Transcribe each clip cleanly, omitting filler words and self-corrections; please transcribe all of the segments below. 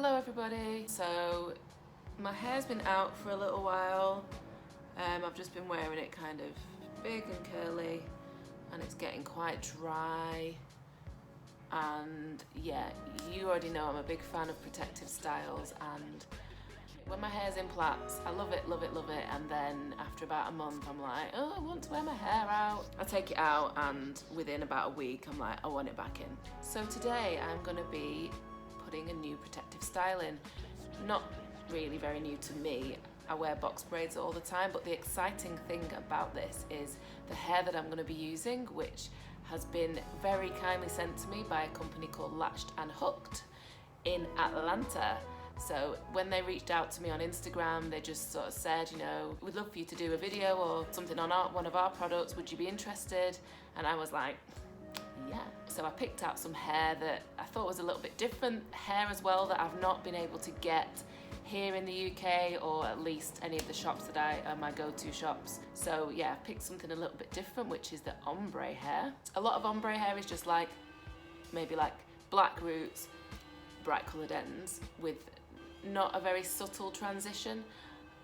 Hello everybody. So my hair's been out for a little while. I've just been wearing it kind of big and curly and it's getting quite dry. And yeah, you already know I'm a big fan of protective styles, and when my hair's in plaits, I love it, love it, love it, and then after about a month I'm like, oh, I want to wear my hair out. I take it out and within about a week I'm like, I want it back in. So today I'm going to be putting a new protective style in. Not really very new to me. I wear box braids all the time, but the exciting thing about this is the hair that I'm going to be using, which has been very kindly sent to me by a company called Latched Hooked in Atlanta. So when they reached out to me on Instagram, they just sort of said, you know, we'd love for you to do a video or something on one of our products. Would you be interested? And I was like, yeah. So I picked out some hair that I thought was a little bit different, hair as well that I've not been able to get here in the UK, or at least any of the shops that are my go-to shops. So yeah, I picked something a little bit different, which is the ombre hair. A lot of ombre hair is just like, maybe like black roots, bright coloured ends with not a very subtle transition.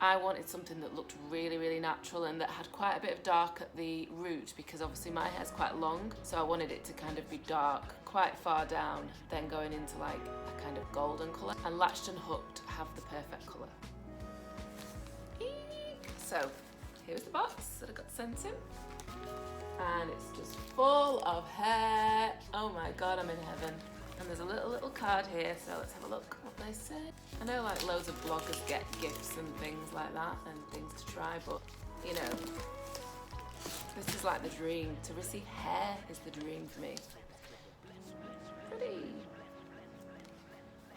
I wanted something that looked really, really natural and that had quite a bit of dark at the root, because obviously my hair's quite long, so I wanted it to kind of be dark quite far down, then going into like a kind of golden colour. And Latched and Hooked have the perfect colour. Eek. So here's the box that I got sent in, and it's just full of hair. Oh my god, I'm in heaven. And there's a little card here, so let's have a look what they say. I know like loads of bloggers get gifts and things like that and things to try, but you know, this is like the dream. To receive hair is the dream for me. Pretty.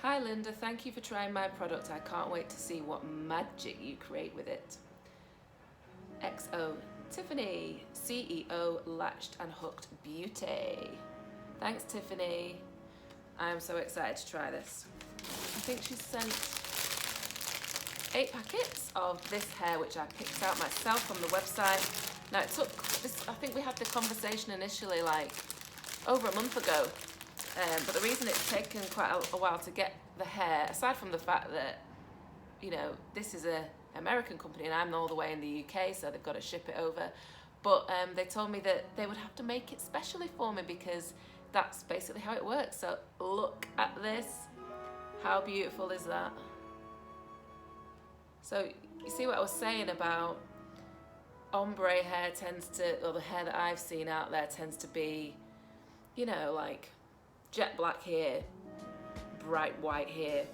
Hi Linda, thank you for trying my product. I can't wait to see what magic you create with it. XO Tiffany, CEO Latched and Hooked Beauty. Thanks Tiffany. I am so excited to try this. I think she sent 8 packets of this hair, which I picked out myself from the website. Now it took this, I think we had the conversation initially like over a month ago, but the reason it's taken quite a while to get the hair, aside from the fact that, you know, this is an American company and I'm all the way in the UK, so they've got to ship it over, but they told me that they would have to make it specially for me because that's basically how it works. So look at this. How beautiful is that? So you see what I was saying about ombre hair tends to, or the hair that I've seen out there tends to be, you know, like jet black here, bright white here,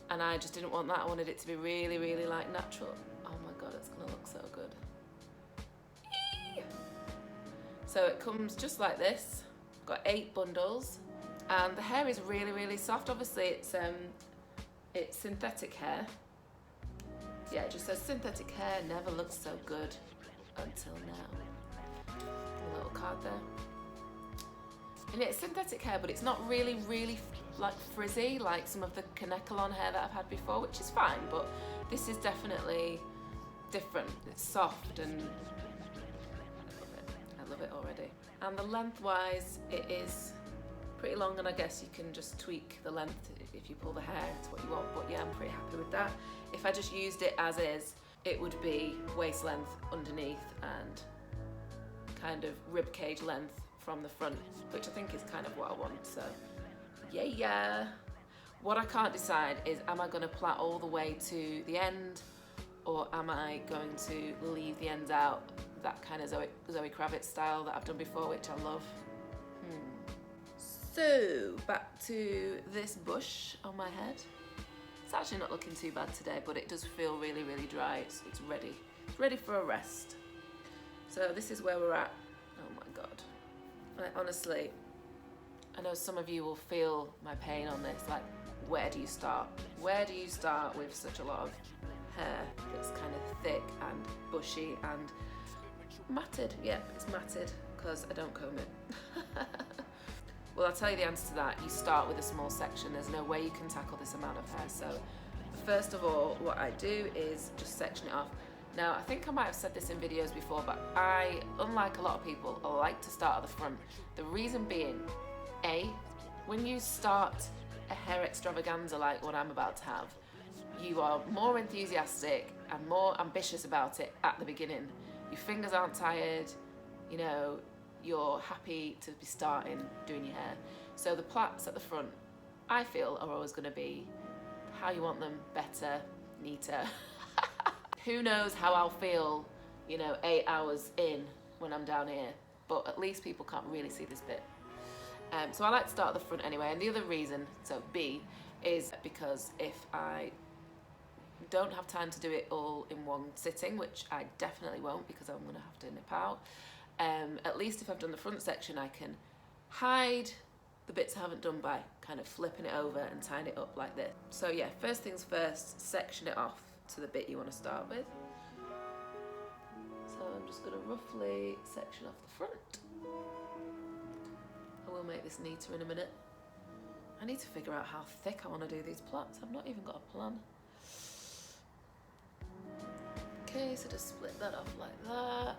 and I just didn't want that. I wanted it to be really, really like natural. Oh my god, it's gonna look so good. Eee! So it comes just like this. Got 8 bundles, and the hair is really, really soft. Obviously it's synthetic hair. Yeah, it just says synthetic hair never looked so good until now. A little card there. And it's synthetic hair, but it's not really, really like frizzy like some of the Kanekalon hair that I've had before, which is fine, but this is definitely different. It's soft and I love it already. And the lengthwise, it is pretty long, and I guess you can just tweak the length if you pull the hair to what you want, but yeah, I'm pretty happy with that. If I just used it as is, it would be waist length underneath and kind of rib cage length from the front, which I think is kind of what I want, so yeah. What I can't decide is, am I going to plait all the way to the end, or am I going to leave the ends out, that kind of Zoe Kravitz style that I've done before, which I love. So back to this bush on my head. It's actually not looking too bad today, but it does feel really, really dry. It's ready. It's ready for a rest. So this is where we're at. Oh my god. Like, honestly, I know some of you will feel my pain on this. Like, where do you start? Where do you start with such a lot of hair that's kind of thick and bushy and matted? Yeah, it's matted because I don't comb it. Well, I'll tell you the answer to that. You start with a small section. There's no way you can tackle this amount of hair. So first of all, what I do is just section it off. Now, I think I might have said this in videos before, but I, unlike a lot of people, I like to start at the front. The reason being, A, when you start a hair extravaganza like what I'm about to have, you are more enthusiastic and more ambitious about it at the beginning. Your fingers aren't tired, you know, you're happy to be starting doing your hair. So the plaits at the front, I feel, are always going to be how you want them, better, neater. Who knows how I'll feel, you know, 8 hours in when I'm down here, but at least people can't really see this bit. So I like to start at the front anyway, and the other reason, so B, is because if I don't have time to do it all in one sitting, which I definitely won't because I'm going to have to nip out, at least if I've done the front section, I can hide the bits I haven't done by kind of flipping it over and tying it up like this. So yeah, first things first, section it off to the bit you want to start with. So I'm just going to roughly section off the front. I will make this neater in a minute. I need to figure out how thick I want to do these plaits. I've not even got a plan. Okay, so just split that off like that.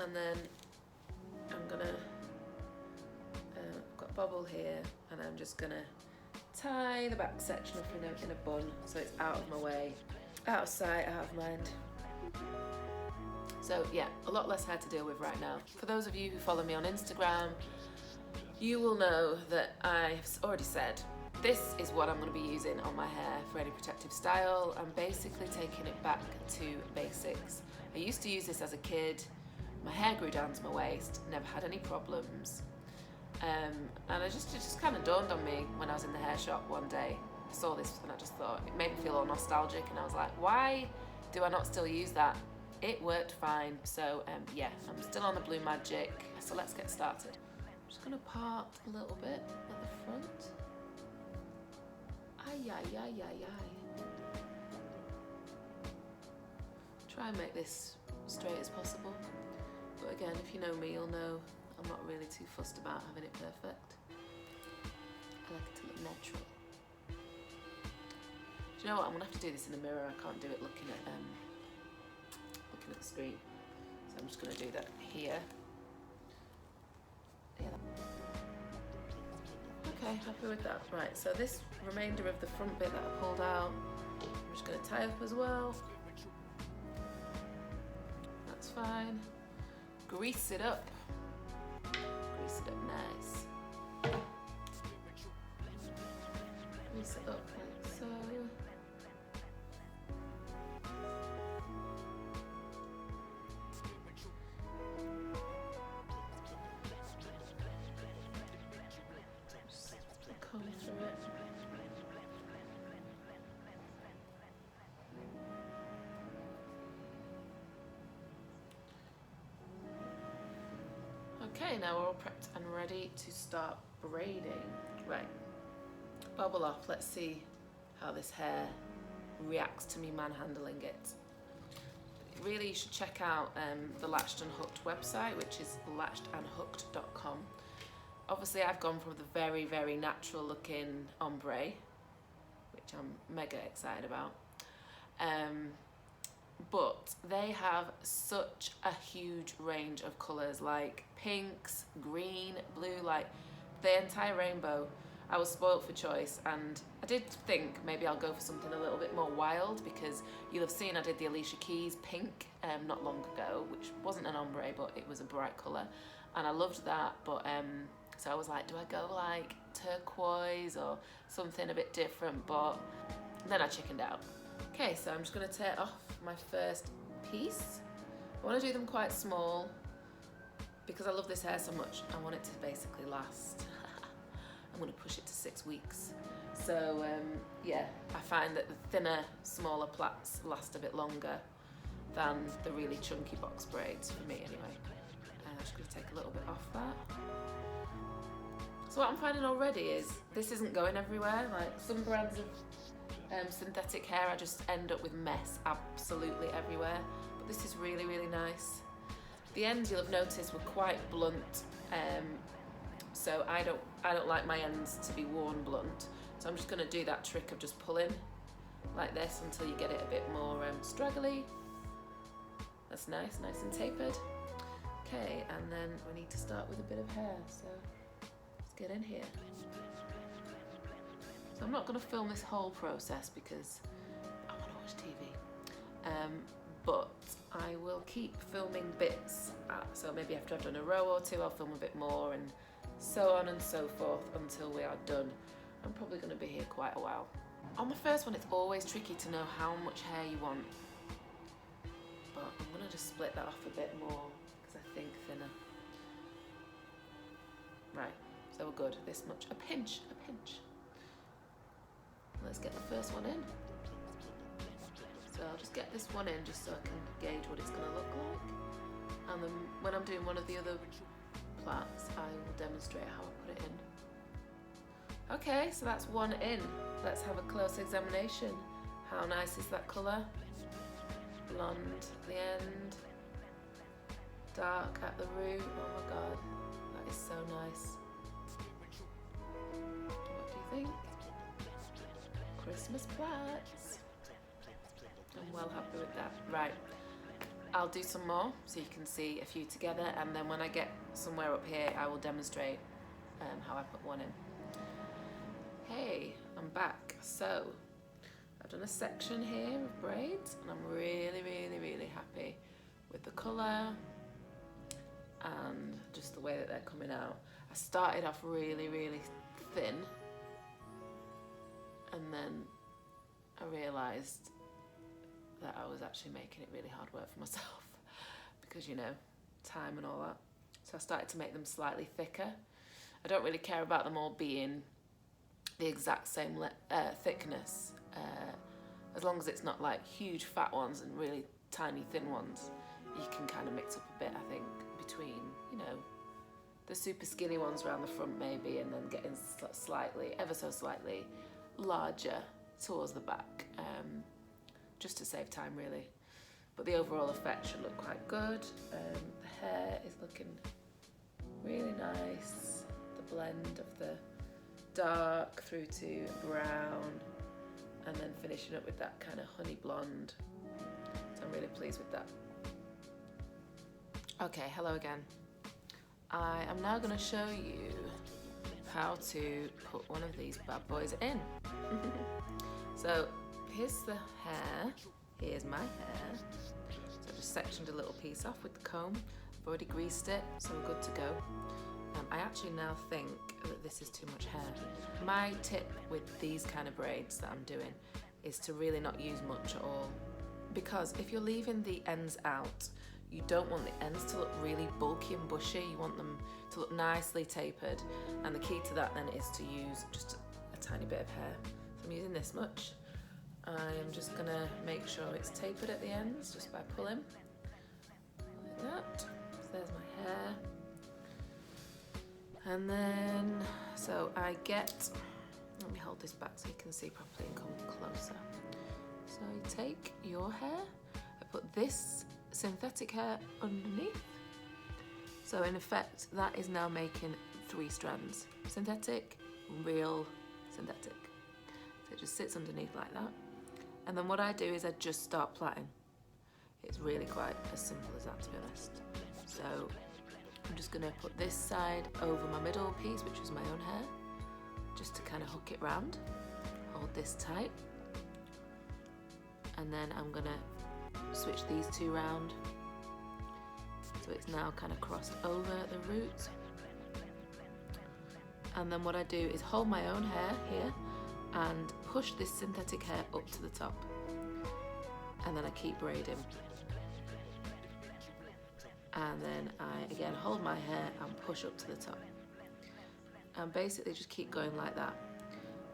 And then I'm gonna, I've got a bobble here, and I'm just gonna tie the back section up in a bun so it's out of my way, out of sight, out of mind. So yeah, a lot less hair to deal with right now. For those of you who follow me on Instagram, you will know that I've already said this is what I'm going to be using on my hair for any protective style. I'm basically taking it back to basics. I used to use this as a kid. My hair grew down to my waist, never had any problems. And it just kind of dawned on me when I was in the hair shop one day. I saw this and I just thought, it made me feel all nostalgic, and I was like, why do I not still use that? It worked fine. So yeah, I'm still on the Blue Magic. So let's get started. I'm just gonna part a little bit at the front. Ay, ay, ay, ay, ay. Try and make this straight as possible. But again, if you know me, you'll know I'm not really too fussed about having it perfect. I like it to look natural. Do you know what? I'm gonna have to do this in the mirror. I can't do it looking at the screen. So I'm just gonna do that here. Yeah. Okay, happy with that. Right, so this remainder of the front bit that I pulled out, I'm just gonna tie up as well. That's fine. Grease it up. Grease it up nice. Grease it up like so. Just comb through it. Okay, now we're all prepped and ready to start braiding. Right, bubble off. Let's see how this hair reacts to me manhandling it. Really, you should check out the Latched and Hooked website, which is latchedandhooked.com. Obviously, I've gone for the very, very natural looking ombre, which I'm mega excited about. But they have such a huge range of colours, like pinks, green, blue, like the entire rainbow. I was spoilt for choice, and I did think maybe I'll go for something a little bit more wild, because you'll have seen I did the Alicia Keys pink not long ago, which wasn't an ombre, but it was a bright colour, and I loved that. But so I was like, do I go like turquoise or something a bit different? But then I chickened out. Okay, so I'm just going to tear off my first piece. I want to do them quite small because I love this hair so much. I want it to basically last. I'm going to push it to 6 weeks. So yeah, I find that the thinner, smaller plaits last a bit longer than the really chunky box braids, for me anyway. I'm just going to take a little bit off that. So what I'm finding already is this isn't going everywhere. Like some brands of synthetic hair, I just end up with mess absolutely everywhere, but this is really, really nice. The ends, you'll have noticed, were quite blunt, so I don't like my ends to be worn blunt, so I'm just going to do that trick of just pulling like this until you get it a bit more straggly. That's nice and tapered. Okay, and then we need to start with a bit of hair, so let's get in here. So I'm not going to film this whole process because I want to watch TV, but I will keep filming bits, so maybe after I've done a row or two I'll film a bit more, and so on and so forth until we are done. I'm probably going to be here quite a while. On the first one it's always tricky to know how much hair you want, but I'm going to just split that off a bit more because I think thinner. Right, so we're good. This much. A pinch. Let's get the first one in. So I'll just get this one in just so I can gauge what it's going to look like. And then when I'm doing one of the other plaits, I will demonstrate how I put it in. Okay, so that's one in. Let's have a close examination. How nice is that colour? Blonde at the end, dark at the root. Oh my god, that is so nice. What do you think? Christmas plaits. I'm well happy with that. Right, I'll do some more so you can see a few together, and then when I get somewhere up here I will demonstrate how I put one in. Hey, I'm back. So I've done a section here of braids and I'm really happy with the colour and just the way that they're coming out. I started off really thin, and then I realised that I was actually making it really hard work for myself because, you know, time and all that. So I started to make them slightly thicker. I don't really care about them all being the exact same thickness, as long as it's not like huge fat ones and really tiny thin ones. You can kind of mix up a bit, I think, between, you know, the super skinny ones around the front maybe, and then getting slightly, ever so slightly larger towards the back, just to save time really. But the overall effect should look quite good. The hair is looking really nice. The blend of the dark through to brown, and then finishing up with that kind of honey blonde. So I'm really pleased with that. Okay, hello again. I am now going to show you how to put one of these bad boys in. So here's the hair, here's my hair. So I just sectioned a little piece off with the comb. I've already greased it, so we're good to go. I actually now think that this is too much hair. My tip with these kind of braids that I'm doing is to really not use much at all, because if you're leaving the ends out, you don't want the ends to look really bulky and bushy. You want them to look nicely tapered, and the key to that then is to use just a tiny bit of hair. So I'm using this much. I am just gonna make sure it's tapered at the ends just by pulling like that. So there's my hair. And then, so I get, let me hold this back so you can see properly and come closer. So you take your hair, I put this synthetic hair underneath. So in effect, that is now making 3 strands. Synthetic, real, synthetic. So it just sits underneath like that. And then what I do is I just start plaiting. It's really quite as simple as that, to be honest. So I'm just gonna put this side over my middle piece, which is my own hair, just to kind of hook it round. Hold this tight. And then I'm gonna switch these 2 round. So it's now kind of crossed over the roots. And then what I do is hold my own hair here and push this synthetic hair up to the top. And then I keep braiding. And then I again hold my hair and push up to the top, and basically just keep going like that.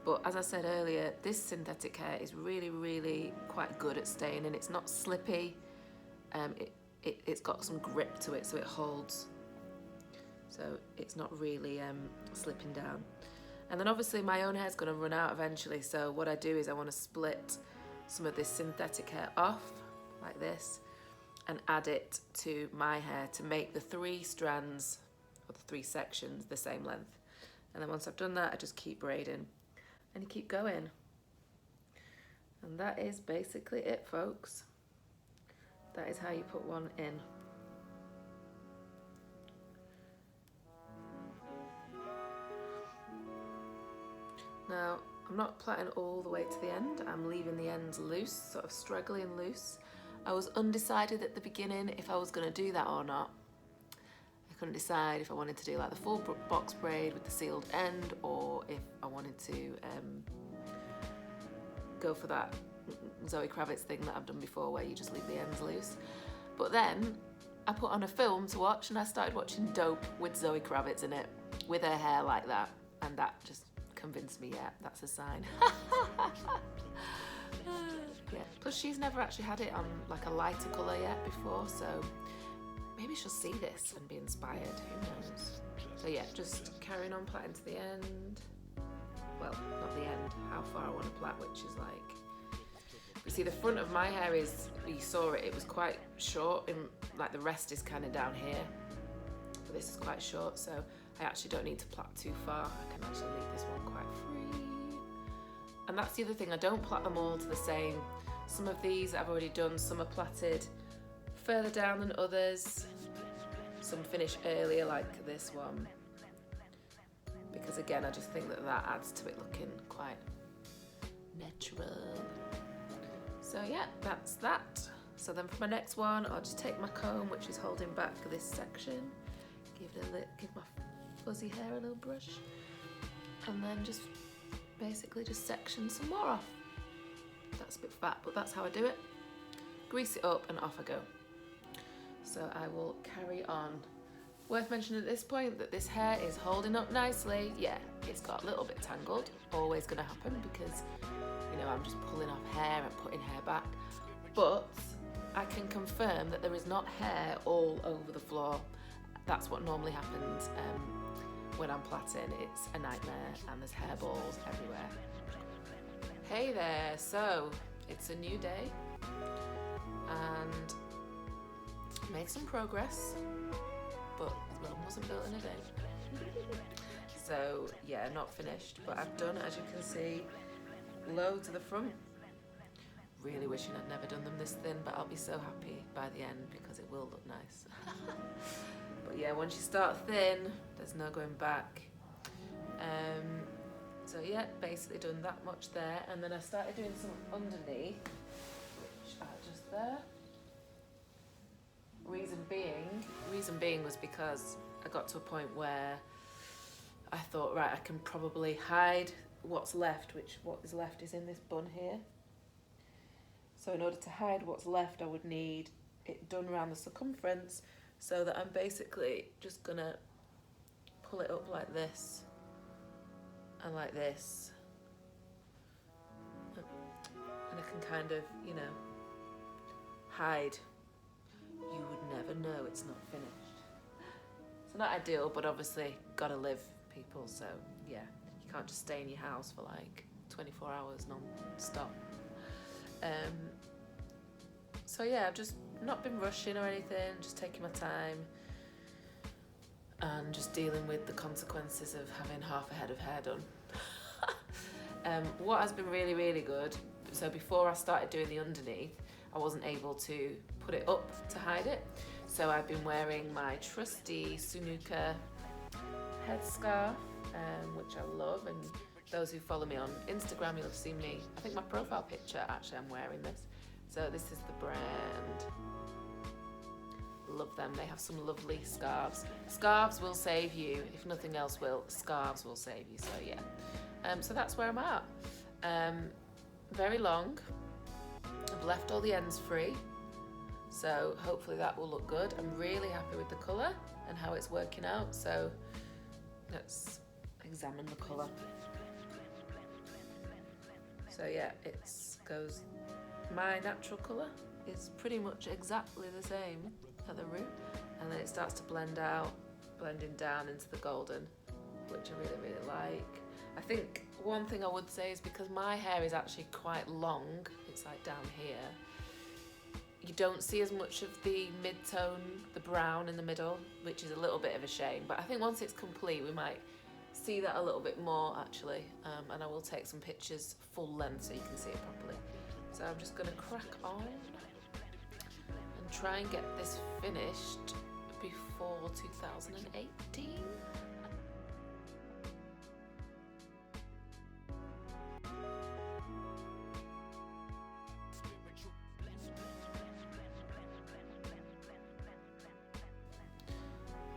But as I said earlier, this synthetic hair is really quite good at staying in. It's not slippy, it's got some grip to it, so it holds, so it's not really slipping down. And then obviously my own hair is going to run out eventually, so what I do is I want to split some of this synthetic hair off like this and add it to my hair to make the 3 strands, or the 3 sections, the same length. And then once I've done that, I just keep braiding and you keep going. And that is basically it, folks. that is how you put one in. Now, I'm not plaiting all the way to the end, I'm leaving the ends loose, sort of straggly and loose. I was undecided at the beginning if I was going to do that or not. I couldn't decide if I wanted to do like the full box braid with the sealed end, or if I wanted to go for that Zoe Kravitz thing that I've done before where you just leave the ends loose. But then I put on a film to watch and I started watching Dope with Zoe Kravitz in it, with her hair like that, and that just convinced me, yeah, that's a sign. Yeah. Plus she's never actually had it on like a lighter colour yet before, so maybe she'll see this and be inspired, who knows. So yeah, just carrying on plaiting to the end. Well, not the end, how far I want to plait, which is like, you see the front of my hair is, you saw it, it was quite short, and like the rest is kind of down here, but this is quite short, so I actually don't need to plait too far. I can actually leave this one quite free. And that's the other thing, I don't plait them all to the same. Some of these I've already done, some are plaited further down than others. Some finish earlier like this one. Because again, I just think that that adds to it looking quite natural. So yeah, that's that. So then for my next one, I'll just take my comb, which is holding back this section, give my fuzzy hair a little brush, and then just basically just section some more off. That's a bit fat, but that's how I do it. Grease it up and off I go. So I will carry on. Worth mentioning at this point that this hair is holding up nicely. Yeah, it's got a little bit tangled, always gonna happen because, you know, I'm just pulling off hair and putting hair back. But I can confirm that there is not hair all over the floor. That's what normally happens when I'm plaiting. It's a nightmare and there's hairballs everywhere. Hey there, so it's a new day and made some progress, but Rome wasn't built in a day. So yeah, not finished, but I've done, as you can see, low to the front. Really wishing I'd never done them this thin, but I'll be so happy by the end because it will look nice. But yeah, once you start thin, there's no going back. So yeah, basically done that much there, and then I started doing some underneath, which are just there. Reason being was because I got to a point where I thought, right, I can probably hide what's left, which what is left is in this bun here. So in order to hide what's left, I would need it done around the circumference, so that I'm basically just gonna pull it up like this and like this, and I can kind of, you know, hide. You would never know it's not finished. It's not ideal, but obviously gotta live, people, so yeah, you can't just stay in your house for like 24 hours non-stop. So yeah, I've just not been rushing or anything, just taking my time and just dealing with the consequences of having half a head of hair done. What has been really, really good, so before I started doing the underneath, I wasn't able to put it up to hide it. So I've been wearing my trusty Sunuka headscarf, which I love, and those who follow me on Instagram, you'll have seen me, I think my profile picture, actually I'm wearing this. So this is the brand. Love them, they have some lovely scarves. Scarves will save you, if nothing else will, scarves will save you, so yeah. So that's where I'm at. Very long. I've left all the ends free, so hopefully that will look good. I'm really happy with the colour and how it's working out, so let's examine the colour. So yeah, it goes, my natural colour is pretty much exactly the same at the root, and then it starts to blend out, blending down into the golden, which I really, really like. I think one thing I would say is because my hair is actually quite long, it's like down here, you don't see as much of the mid-tone, the brown in the middle, which is a little bit of a shame, but I think once it's complete we might see that a little bit more actually, and I will take some pictures full length so you can see it properly. So I'm just going to crack on and and try and get this finished before 2018.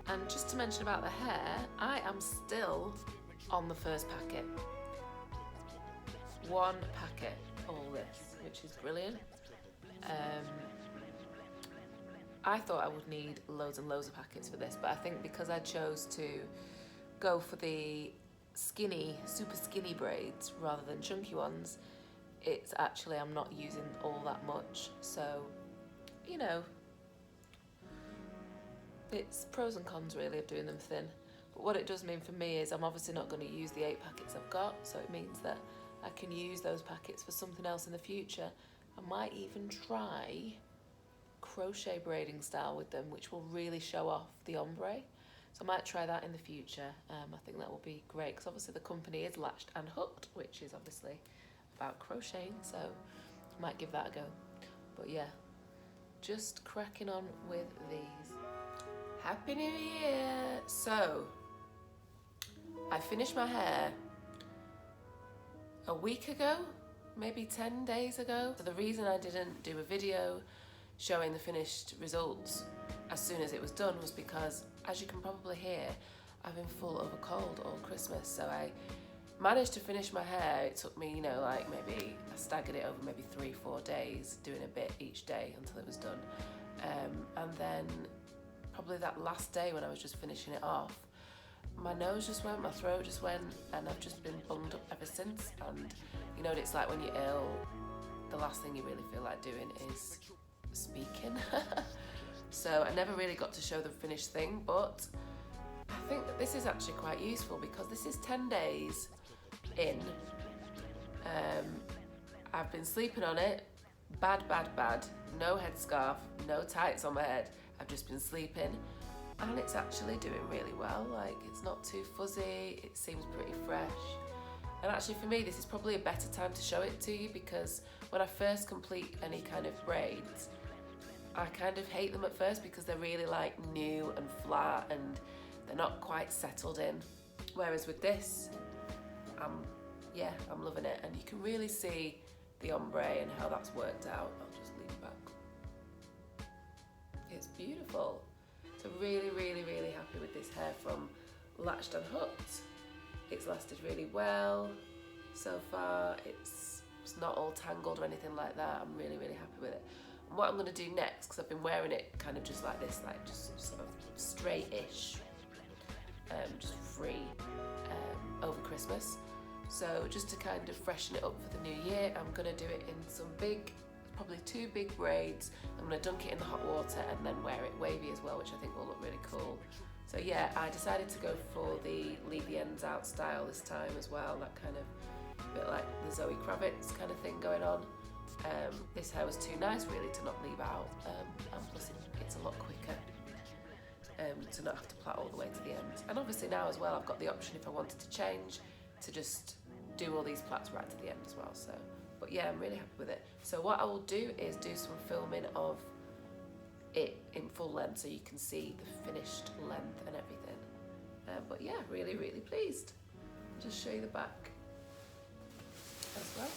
And just to mention about the hair, I am still on the first packet. One packet, all this, which is brilliant. I thought I would need loads and loads of packets for this, but I think because I chose to go for the skinny, super skinny braids rather than chunky ones, it's actually, I'm not using all that much. So, you know, it's pros and cons really of doing them thin. But what it does mean for me is I'm obviously not going to use the 8 packets I've got, so it means that I can use those packets for something else in the future. I might even try crochet braiding style with them, which will really show off the ombre. So I might try that in the future. I think that will be great because obviously the company is Latched and Hooked, which is obviously about crocheting, so I might give that a go. But yeah, just cracking on with these. Happy New Year! So, I finished my hair a week ago, maybe 10 days ago. So the reason I didn't do a video showing the finished results as soon as it was done was because, as you can probably hear, I've been full of a cold all Christmas. So I managed to finish my hair. It took me, you know, like maybe, I staggered it over maybe 3-4 days, doing a bit each day until it was done. And then probably that last day when I was just finishing it off, my nose just went, my throat just went, and I've just been bunged up ever since. And you know what it's like when you're ill, the last thing you really feel like doing is speaking. So I never really got to show the finished thing, but I think that this is actually quite useful because this is 10 days in. I've been sleeping on it, bad, no headscarf, no tights on my head. I've just been sleeping and it's actually doing really well. Like, it's not too fuzzy, it seems pretty fresh. And actually for me, this is probably a better time to show it to you because when I first complete any kind of braids, I kind of hate them at first because they're really like new and flat and they're not quite settled in. Whereas with this, I'm loving it. And you can really see the ombre and how that's worked out. I'll just leave it back. It's beautiful. So really happy with this hair from Latched and Hooked. It's lasted really well so far. It's not all tangled or anything like that. I'm really happy with it. And what I'm going to do next, because I've been wearing it kind of just like this, like just sort of straight-ish, just free over Christmas. So just to kind of freshen it up for the new year, I'm going to do it in some big, probably 2 big braids. I'm going to dunk it in the hot water and then wear it wavy as well, which I think will look really cool. So yeah, I decided to go for the leave the ends out style this time as well, that kind of bit like the Zoe Kravitz kind of thing going on. This hair was too nice really to not leave out, and plus it's a lot quicker to not have to plait all the way to the end. And obviously now as well I've got the option, if I wanted to change, to just do all these plaits right to the end as well. So, but yeah, I'm really happy with it. So what I will do is do some filming of it in full length so you can see the finished length and everything. But yeah, really pleased. I'll just show you the back as well.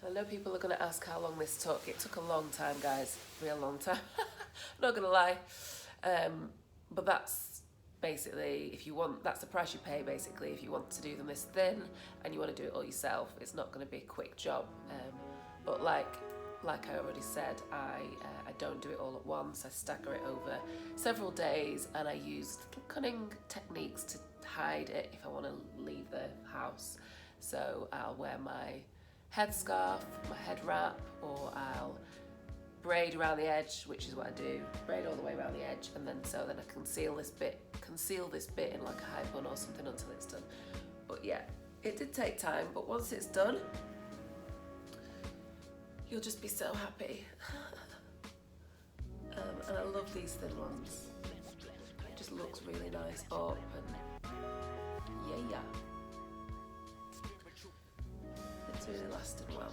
I know people are going to ask how long this took. It took a long time, guys, real long time. I'm not going to lie. But that's basically, if you want, that's the price you pay basically if you want to do them this thin and you want to do it all yourself. It's not going to be a quick job. But like I already said, I don't do it all at once. I stagger it over several days and I use little cunning techniques to hide it if I want to leave the house. So I'll wear my headscarf, my head wrap, or I'll braid around the edge, which is what I do, braid all the way around the edge, and then I conceal this bit in like a high bun or something until it's done. But yeah, it did take time, but once it's done, you'll just be so happy. And I love these thin ones. I just looks really nice up, and yeah, it's really lasted well.